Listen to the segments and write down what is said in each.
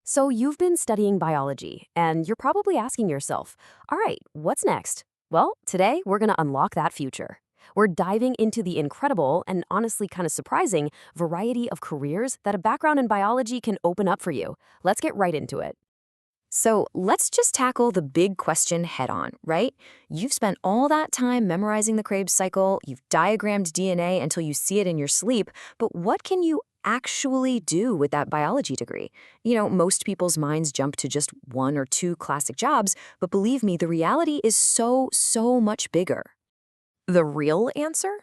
So you've been studying biology, and you're probably asking yourself, all right, what's next? Well, today we're going to unlock that future. We're diving into the incredible and honestly kind of surprising variety of careers that a background in biology can open up for you. Let's get right into it. So let's just tackle the big question head on, right? You've spent all that time memorizing the Krebs cycle, you've diagrammed DNA until you see it in your sleep, but what can you actually do with that biology degree? Most people's minds jump to just one or two classic jobs, but believe me, the reality is so much bigger. The real answer?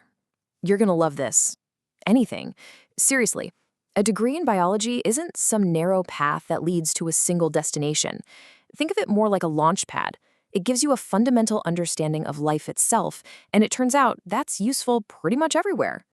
You're going to love this. Anything. Seriously. A degree in biology isn't some narrow path that leads to a single destination. Think of it more like a launch pad. It gives you a fundamental understanding of life itself, and it turns out that's useful pretty much everywhere.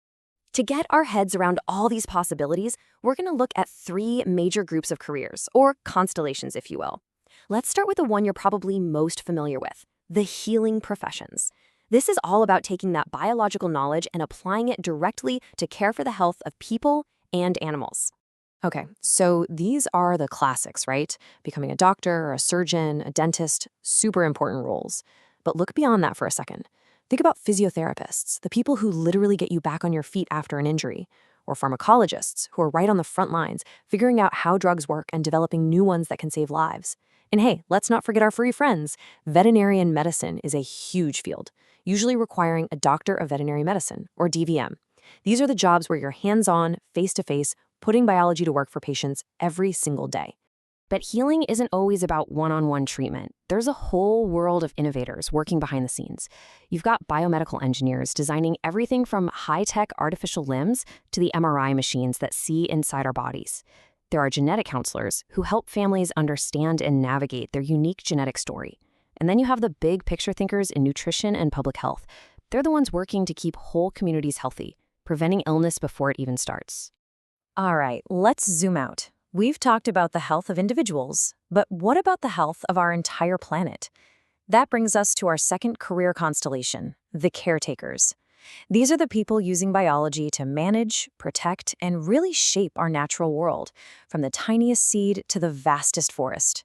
To get our heads around all these possibilities, we're going to look at three major groups of careers, or constellations, if you will. Let's start with the one you're probably most familiar with, the healing professions. This is all about taking that biological knowledge and applying it directly to care for the health of people and animals. Okay, so these are the classics, right? Becoming a doctor, a surgeon, a dentist, super important roles. But look beyond that for a second. Think about physiotherapists, the people who literally get you back on your feet after an injury, or pharmacologists who are right on the front lines, figuring out how drugs work and developing new ones that can save lives. And hey, let's not forget our furry friends. Veterinarian medicine is a huge field, usually requiring a doctor of veterinary medicine, or DVM. These are the jobs where you're hands-on, face-to-face, putting biology to work for patients every single day. But healing isn't always about one-on-one treatment. There's a whole world of innovators working behind the scenes. You've got biomedical engineers designing everything from high-tech artificial limbs to the MRI machines that see inside our bodies. There are genetic counselors who help families understand and navigate their unique genetic story. And then you have the big picture thinkers in nutrition and public health. They're the ones working to keep whole communities healthy, preventing illness before it even starts. All right, let's zoom out. We've talked about the health of individuals, but what about the health of our entire planet? That brings us to our second career constellation, the caretakers. These are the people using biology to manage, protect, and really shape our natural world, from the tiniest seed to the vastest forest.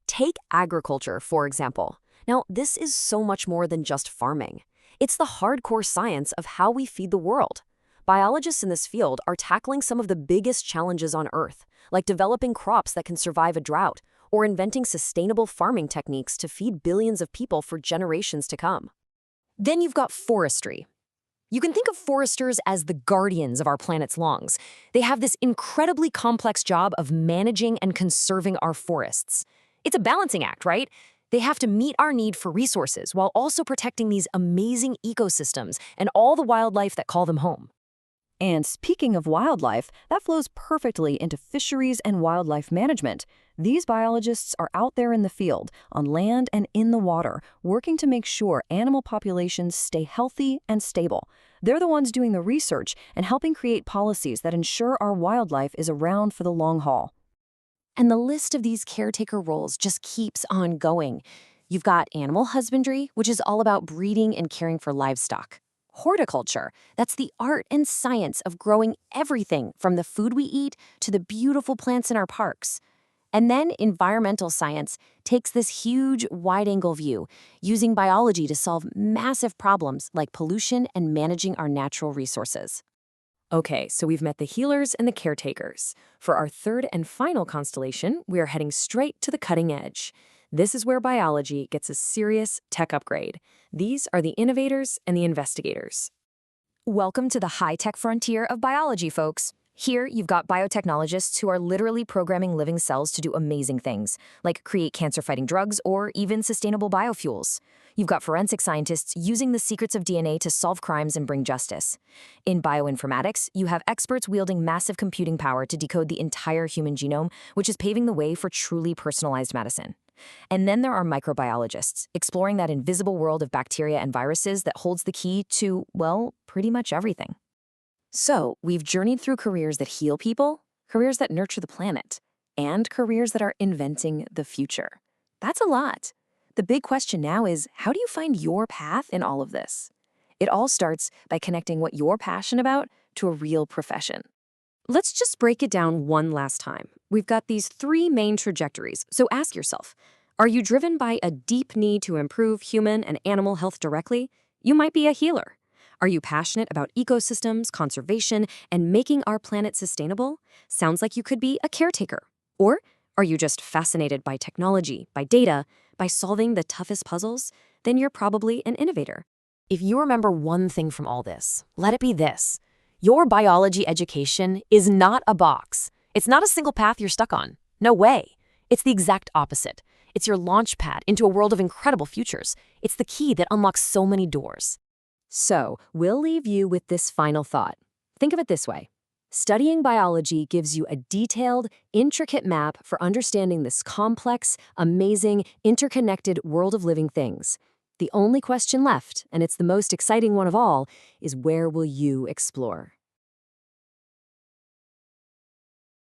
Take agriculture, for example. Now, this is so much more than just farming. It's the hardcore science of how we feed the world. Biologists in this field are tackling some of the biggest challenges on Earth, like developing crops that can survive a drought, or inventing sustainable farming techniques to feed billions of people for generations to come. Then you've got forestry. You can think of foresters as the guardians of our planet's lungs. They have this incredibly complex job of managing and conserving our forests. It's a balancing act, right? They have to meet our need for resources while also protecting these amazing ecosystems and all the wildlife that call them home. And speaking of wildlife, that flows perfectly into fisheries and wildlife management. These biologists are out there in the field, on land and in the water, working to make sure animal populations stay healthy and stable. They're the ones doing the research and helping create policies that ensure our wildlife is around for the long haul. And the list of these caretaker roles just keeps on going. You've got animal husbandry, which is all about breeding and caring for livestock. Horticulture, that's the art and science of growing everything from the food we eat to the beautiful plants in our parks. And then environmental science takes this huge, wide-angle view, using biology to solve massive problems like pollution and managing our natural resources. Okay, so we've met the healers and the caretakers. For our third and final constellation, we are heading straight to the cutting edge. This is where biology gets a serious tech upgrade. These are the innovators and the investigators. Welcome to the high-tech frontier of biology, folks. Here, you've got biotechnologists who are literally programming living cells to do amazing things, like create cancer-fighting drugs or even sustainable biofuels. You've got forensic scientists using the secrets of DNA to solve crimes and bring justice. In bioinformatics, you have experts wielding massive computing power to decode the entire human genome, which is paving the way for truly personalized medicine. And then there are microbiologists, exploring that invisible world of bacteria and viruses that holds the key to, well, pretty much everything. So, we've journeyed through careers that heal people, careers that nurture the planet, and careers that are inventing the future. That's a lot. The big question now is, how do you find your path in all of this? It all starts by connecting what you're passionate about to a real profession. Let's just break it down one last time. We've got these three main trajectories, so ask yourself, are you driven by a deep need to improve human and animal health directly? You might be a healer. Are you passionate about ecosystems, conservation, and making our planet sustainable? Sounds like you could be a caretaker. Or are you just fascinated by technology, by data, by solving the toughest puzzles? Then you're probably an innovator. If you remember one thing from all this, let it be this. Your biology education is not a box. It's not a single path you're stuck on. No way. It's the exact opposite. It's your launch pad into a world of incredible futures. It's the key that unlocks so many doors. So, we'll leave you with this final thought. Think of it this way. Studying biology gives you a detailed, intricate map for understanding this complex, amazing, interconnected world of living things. The only question left, and it's the most exciting one of all, is where will you explore?